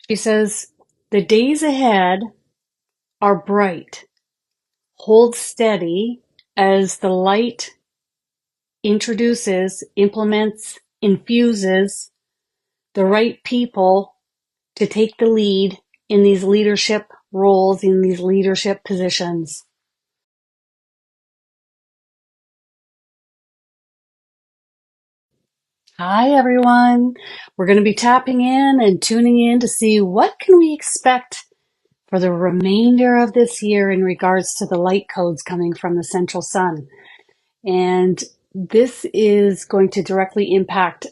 She says, the days ahead are bright. Hold steady as the light introduces, implements, infuses the right people to take the lead in these leadership roles, in these leadership positions. Hi, everyone. We're going to be tapping in and tuning in to see what can we expect for the remainder of this year in regards to the light codes coming from the central sun. And this is going to directly impact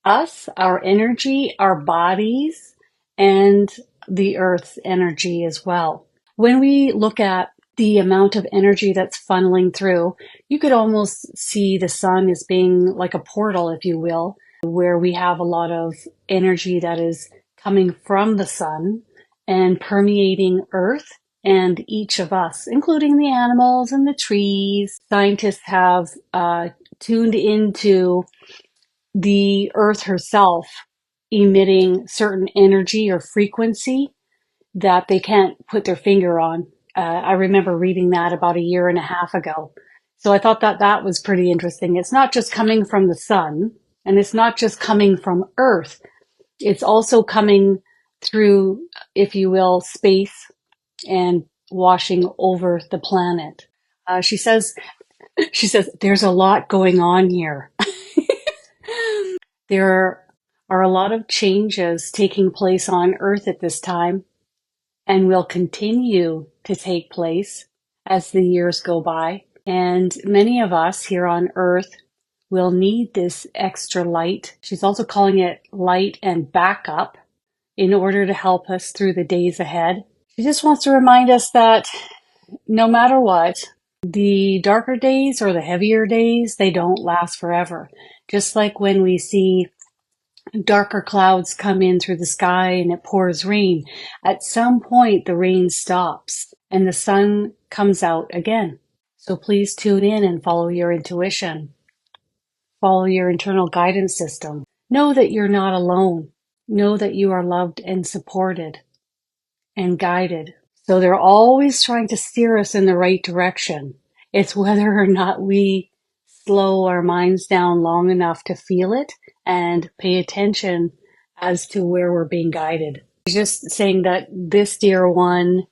us, our energy, our bodies, and the earth's energy as well. When we look at the amount of energy that's funneling through, you could almost see the sun as being like a portal, if you will, where we have a lot of energy that is coming from the sun and permeating earth and each of us, including the animals and the trees. Scientists have tuned into the earth herself emitting certain energy or frequency that they can't put their finger on. I remember reading that about 1.5 years ago. So I thought that that was pretty interesting. It's not just coming from the sun, and it's not just coming from Earth. It's also coming through, if you will, space and washing over the planet. She says, there's a lot going on here. There are a lot of changes taking place on Earth at this time, and will continue to take place as the years go by. And many of us here on Earth will need this extra light. She's also calling it light and backup in order to help us through the days ahead. She just wants to remind us that no matter what, the darker days or the heavier days, they don't last forever. Just like when we see darker clouds come in through the sky and it pours rain, at some point the rain stops and the sun comes out again. So please tune in and follow your intuition. Follow your internal guidance system. Know that you're not alone. Know that you are loved and supported and guided. So they're always trying to steer us in the right direction. It's whether or not we slow our minds down long enough to feel it and pay attention as to where we're being guided. Just saying that this dear one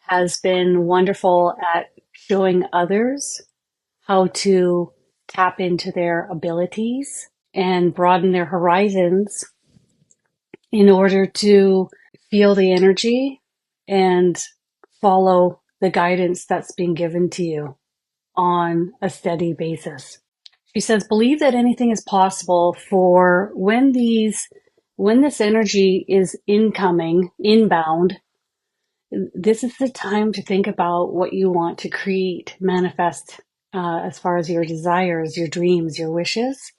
has been wonderful at showing others how to tap into their abilities and broaden their horizons in order to feel the energy and follow the guidance that's being given to you on a steady basis. She says, believe that anything is possible for when this energy is inbound, this is the time to think about what you want to create, manifest, as far as your desires, your dreams, your wishes.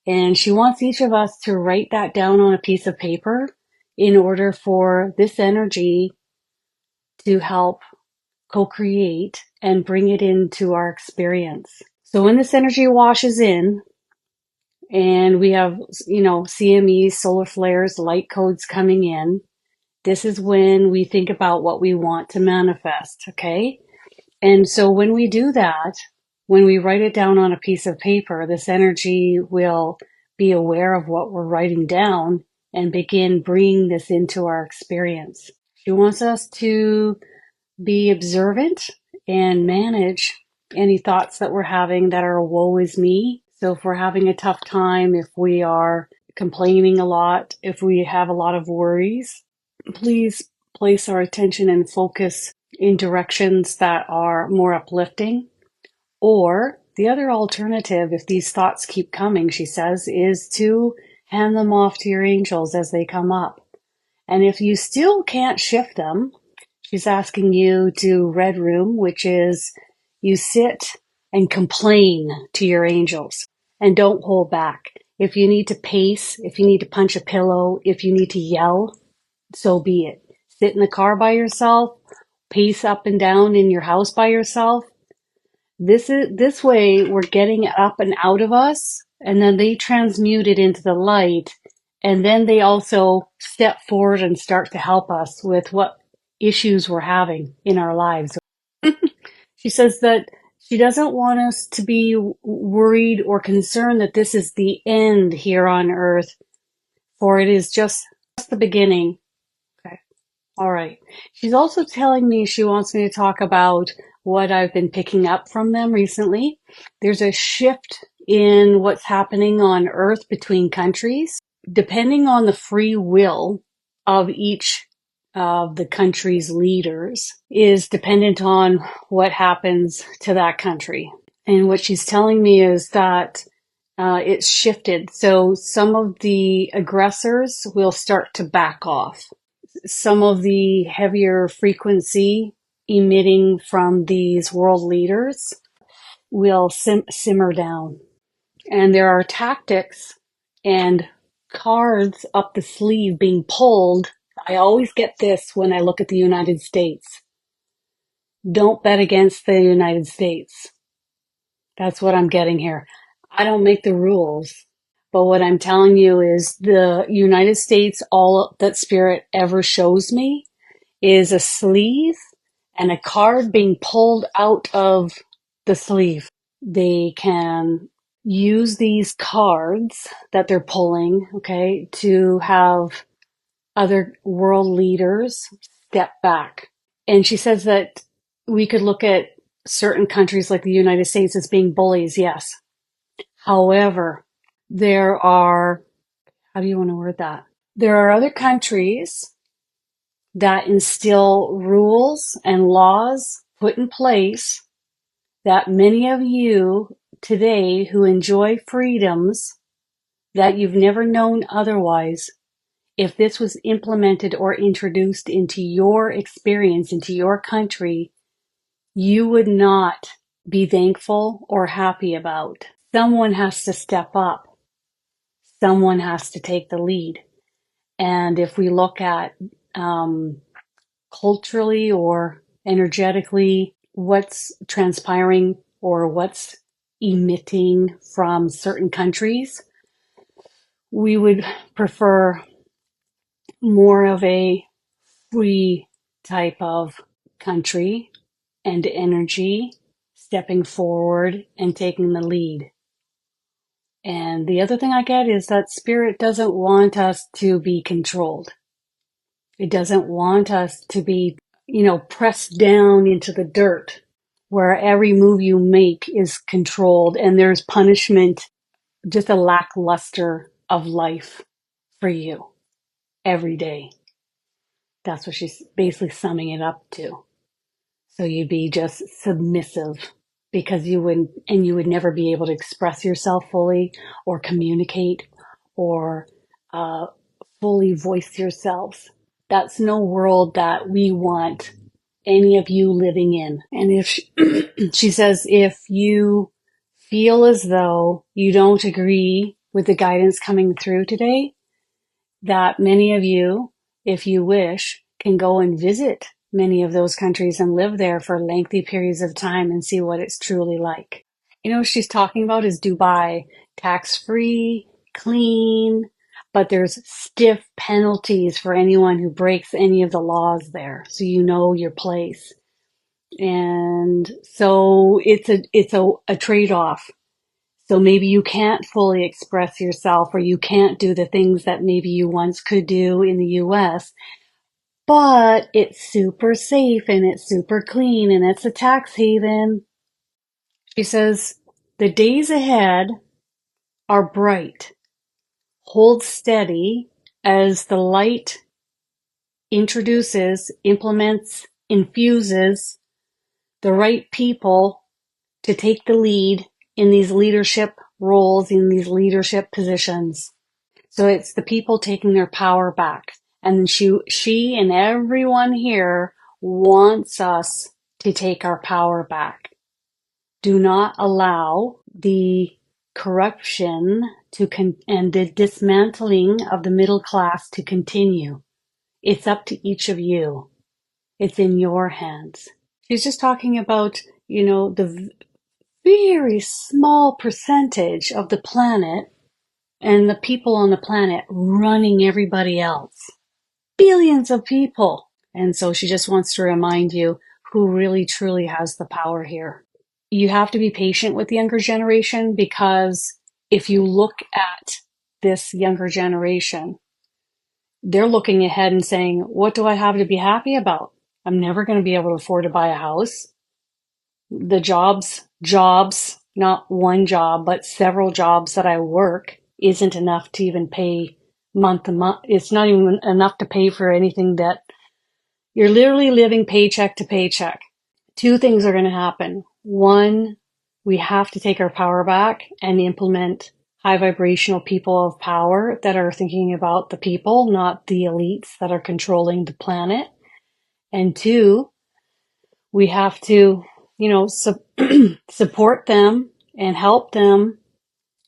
And she wants each of us to write that down on a piece of paper in order for this energy to help co-create and bring it into our experience. So when this energy washes in and we have, CMEs, solar flares, light codes coming in, this is when we think about what we want to manifest, okay? And so when we do that, when we write it down on a piece of paper, this energy will be aware of what we're writing down and begin bringing this into our experience. She wants us to be observant and manage any thoughts that we're having that are woe is me. So if we're having a tough time, if we are complaining a lot, if we have a lot of worries, please place our attention and focus in directions that are more uplifting. Or the other alternative, if these thoughts keep coming, she says, is to hand them off to your angels as they come up. And if you still can't shift them, she's asking you to Red Room, which is you sit and complain to your angels and don't hold back. If you need to pace, if you need to punch a pillow, if you need to yell, so be it. Sit in the car by yourself, pace up and down in your house by yourself. This way we're getting it up and out of us, and then they transmute it into the light, And then they also step forward and start to help us with what issues we're having in our lives. She says that she doesn't want us to be worried or concerned that this is the end here on earth, for it is just the beginning. Okay. All right. She's also telling me she wants me to talk about what I've been picking up from them recently. There's a shift in what's happening on earth between countries, depending on the free will of each of the country's leaders is dependent on what happens to that country. And what she's telling me is that it's shifted. So some of the aggressors will start to back off. Some of the heavier frequency emitting from these world leaders will simmer down. And there are tactics and cards up the sleeve being pulled. I always get this when I look at the United States. Don't bet against the United States. That's what I'm getting here. I don't make the rules. But what I'm telling you is the United States, all that Spirit ever shows me is a sleeve and a card being pulled out of the sleeve. They can use these cards that they're pulling, okay, to have other world leaders step back. And she says that we could look at certain countries like the United States as being bullies, yes. However, there are, how do you want to word that? There are other countries that instill rules and laws put in place that many of you today who enjoy freedoms that you've never known otherwise, if this was implemented or introduced into your experience, into your country, you would not be thankful or happy about. Someone has to step up. Someone has to take the lead. And if we look at culturally or energetically what's transpiring or what's emitting from certain countries, we would prefer more of a free type of country and energy stepping forward and taking the lead. And the other thing I get is that Spirit doesn't want us to be controlled. It doesn't want us to be, pressed down into the dirt where every move you make is controlled and there's punishment, just a lackluster of life for you every day. That's what she's basically summing it up to. So you'd be just submissive because you would never be able to express yourself fully or communicate or fully voice yourselves. That's no world that we want any of you living in. And if she says, if you feel as though you don't agree with the guidance coming through today, that many of you, if you wish, can go and visit many of those countries and live there for lengthy periods of time and see what it's truly like. What she's talking about is Dubai, tax-free, clean, but there's stiff penalties for anyone who breaks any of the laws there. So you know your place. And so it's a trade-off. So maybe you can't fully express yourself or you can't do the things that maybe you once could do in the US, but it's super safe and it's super clean and it's a tax haven. She says, the days ahead are bright. Hold steady as the light introduces, implements, infuses the right people to take the lead in these leadership roles, in these leadership positions. So it's the people taking their power back. And she and everyone here wants us to take our power back. Do not allow the corruption and the dismantling of the middle class to continue. It's up to each of you. It's in your hands. She's just talking about, the very small percentage of the planet and the people on the planet running everybody else. Billions of people. And so she just wants to remind you who really truly has the power here. You have to be patient with the younger generation, because if you look at this younger generation, they're looking ahead and saying, what do I have to be happy about? I'm never going to be able to afford to buy a house. The jobs, not one job, but several jobs that I work isn't enough to even pay month to month. It's not even enough to pay for anything that you're literally living paycheck to paycheck. Two things are going to happen. One, we have to take our power back and implement high vibrational people of power that are thinking about the people, not the elites that are controlling the planet. And two, we have to, support them and help them.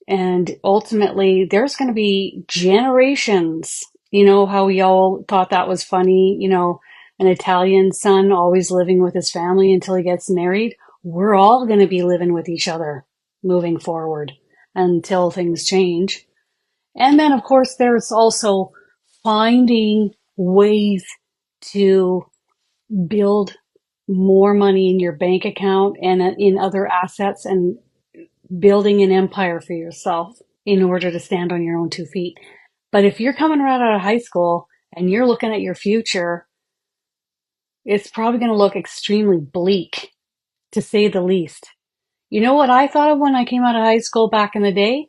And ultimately, there's going to be generations. You know how we all thought that was funny, an Italian son always living with his family until he gets married. We're all going to be living with each other moving forward until things change. And then, of course, there's also finding ways to build more money in your bank account and in other assets, and building an empire for yourself in order to stand on your own 2 feet. But if you're coming right out of high school and you're looking at your future, it's probably going to look extremely bleak, to say the least. You know what I thought of when I came out of high school back in the day?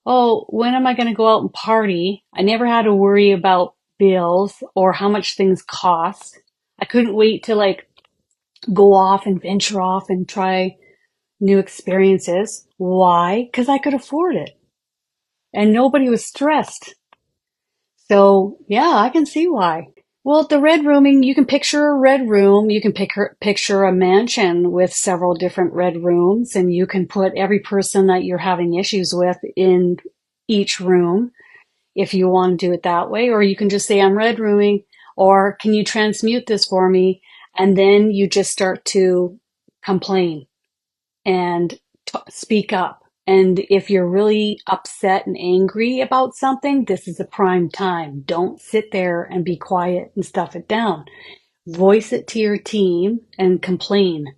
Oh, when am I going to go out and party? I never had to worry about bills or how much things cost. I couldn't wait to go off and venture off and try new experiences. Why? Because I could afford it. And nobody was stressed. So yeah, I can see why. Well, the red rooming, you can picture a red room. You can picture a mansion with several different red rooms, and you can put every person that you're having issues with in each room if you want to do it that way. Or you can just say, I'm red rooming, or can you transmute this for me? And then you just start to complain and speak up. And if you're really upset and angry about something, this is a prime time. Don't sit there and be quiet and stuff it down. Voice it to your team and complain.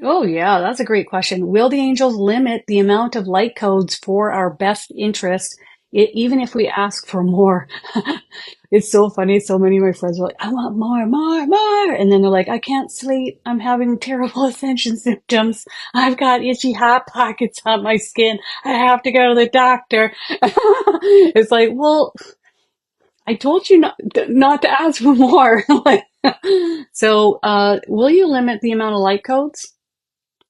Oh yeah, that's a great question. Will the angels limit the amount of light codes for our best interest, even if we ask for more? It's so funny. So many of my friends are like, I want more, more, more. And then they're like, I can't sleep. I'm having terrible ascension symptoms. I've got itchy hot pockets on my skin. I have to go to the doctor. It's like, well, I told you not to ask for more. So, will you limit the amount of light codes?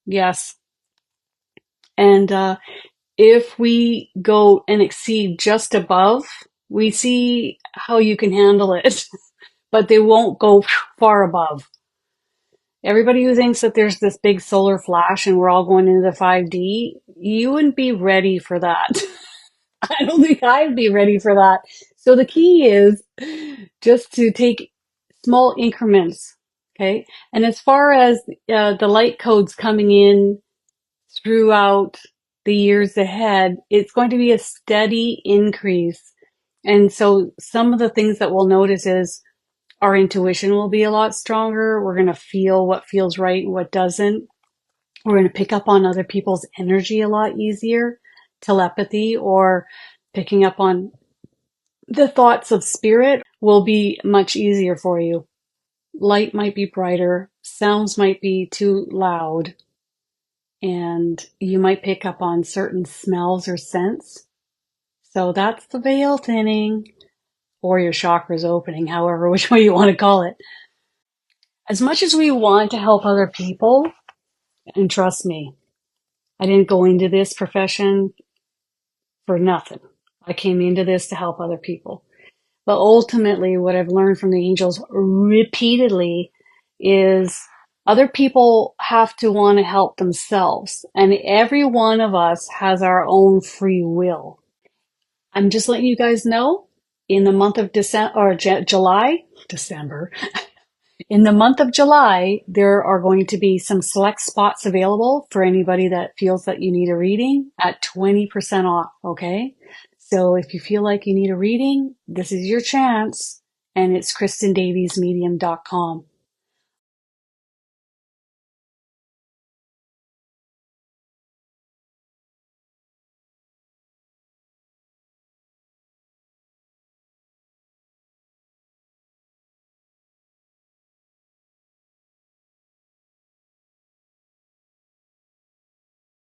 Yes. And if we go and exceed just above, we see how you can handle it, but they won't go far above. Everybody who thinks that there's this big solar flash and we're all going into the 5D, you wouldn't be ready for that. I don't think I'd be ready for that. So the key is just to take small increments. Okay. And as far as the light codes coming in throughout the years ahead, it's going to be a steady increase. And so some of the things that we'll notice is our intuition will be a lot stronger. We're going to feel what feels right and what doesn't. We're going to pick up on other people's energy a lot easier. Telepathy or picking up on the thoughts of spirit will be much easier for you. Light might be brighter. Sounds might be too loud. And you might pick up on certain smells or scents. So that's the veil thinning, or your chakras opening, however, which way you want to call it. As much as we want to help other people, and trust me, I didn't go into this profession for nothing. I came into this to help other people. But ultimately, what I've learned from the angels repeatedly is other people have to want to help themselves. And every one of us has our own free will. I'm just letting you guys know, in the month of December, in the month of July, there are going to be some select spots available for anybody that feels that you need a reading at 20% off. Okay. So if you feel like you need a reading, this is your chance. And it's KristinDaviesMedium.com.